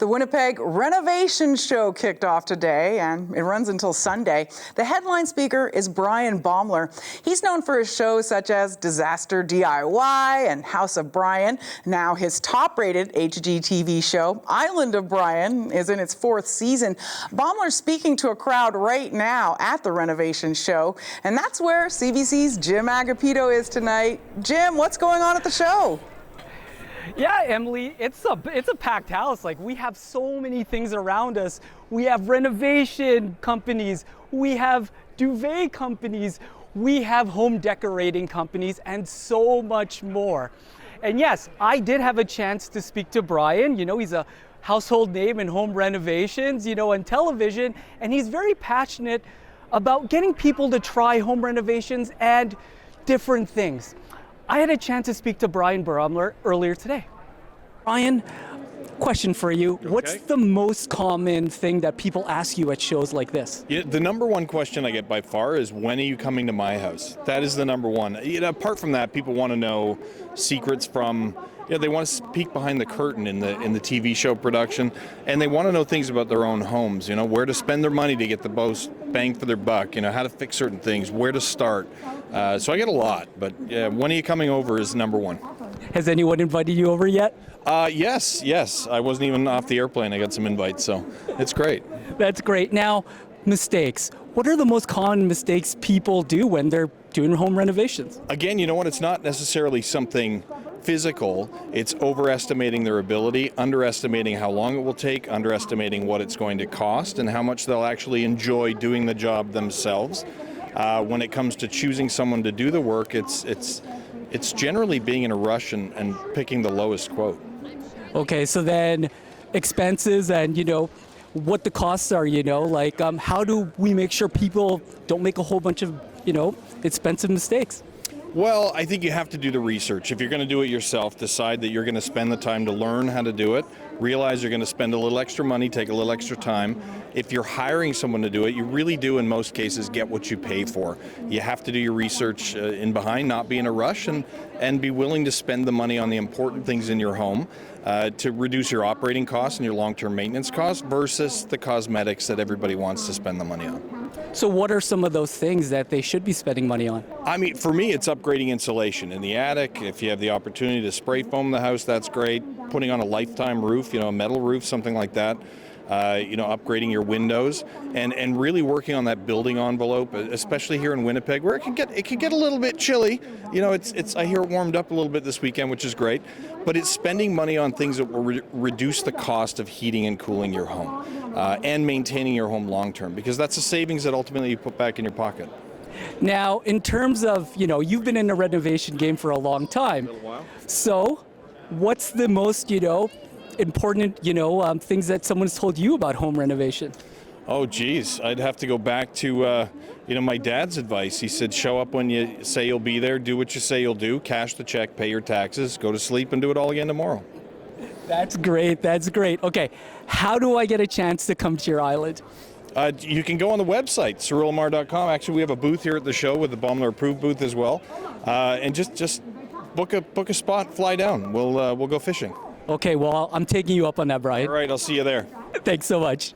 The Winnipeg Renovation Show kicked off today, and it runs until Sunday. The headline speaker is Bryan Baeumler. He's known for his shows such as Disaster DIY and House of Bryan. Now his top-rated HGTV show, Island of Bryan, is in its fourth season. Baeumler's speaking to a crowd right now at the Renovation Show, and that's where CBC's Jim Agapito is tonight. Jim, what's going on at the show? Yeah, Emily, it's a packed house. Like, we have so many things around us. We have renovation companies, we have duvet companies, we have home decorating companies, and so much more. And yes, I did have a chance to speak to Bryan. You know, he's a household name in home renovations, you know, and television, and he's very passionate about getting people to try home renovations and different things. I had a chance to speak to Bryan Baeumler earlier today. Bryan, question for you. Okay. What's the most common thing that people ask you at shows like this? Yeah, the number one question I get by far is, when are you coming to my house? That is the number one. You know, apart from that, people want to know secrets from, you know, they want to peek behind the curtain in the TV show production, and they want to know things about their own homes, you know, where to spend their money to get the most bang for their buck, you know, how to fix certain things, where to start. So I get a lot, but when are you coming over is number one. Has anyone invited you over yet? Yes. I wasn't even off the airplane. I got some invites, so it's great. That's great. Now, mistakes. What are the most common mistakes people do when they're doing home renovations? Again, you know what? It's not necessarily something physical. It's overestimating their ability, underestimating how long it will take, underestimating what it's going to cost, and how much they'll actually enjoy doing the job themselves. When it comes to choosing someone to do the work, it's generally being in a rush and picking the lowest quote. Okay, so then expenses and, you know, what the costs are, you know, like how do we make sure people don't make a whole bunch of, you know, expensive mistakes? Well, I think you have to do the research. If you're going to do it yourself, decide that you're going to spend the time to learn how to do it. Realize you're going to spend a little extra money, take a little extra time. If you're hiring someone to do it, you really do, in most cases, get what you pay for. You have to do your research in behind, not be in a rush, and be willing to spend the money on the important things in your home to reduce your operating costs and your long-term maintenance costs versus the cosmetics that everybody wants to spend the money on. So what are some of those things that they should be spending money on? I mean, for me, it's upgrading insulation in the attic. If you have the opportunity to spray foam the house, that's great. Putting on a lifetime roof, you know, a metal roof, something like that. You know, upgrading your windows and really working on that building envelope, especially here in Winnipeg, where it can get a little bit chilly. You know, it's I hear it warmed up a little bit this weekend, which is great. But it's spending money on things that will reduce the cost of heating and cooling your home and maintaining your home long term, because that's a savings that ultimately you put back in your pocket. Now, in terms of, you know, you've been in the renovation game for a long time. A little while. So, what's the most, you know, important, you know, things that someone's told you about home renovation? Oh, geez, I'd have to go back to, you know, my dad's advice. He said, show up when you say you'll be there, do what you say you'll do, cash the check, pay your taxes, go to sleep, and do it all again tomorrow. That's great. That's great. Okay, how do I get a chance to come to your island? You can go on the website, cyrillamar.com. Actually, we have a booth here at the show with the Baeumler approved booth as well. And just book a spot, fly down. We'll go fishing. Okay, well, I'm taking you up on that, Bryan. All right, I'll see you there. Thanks so much.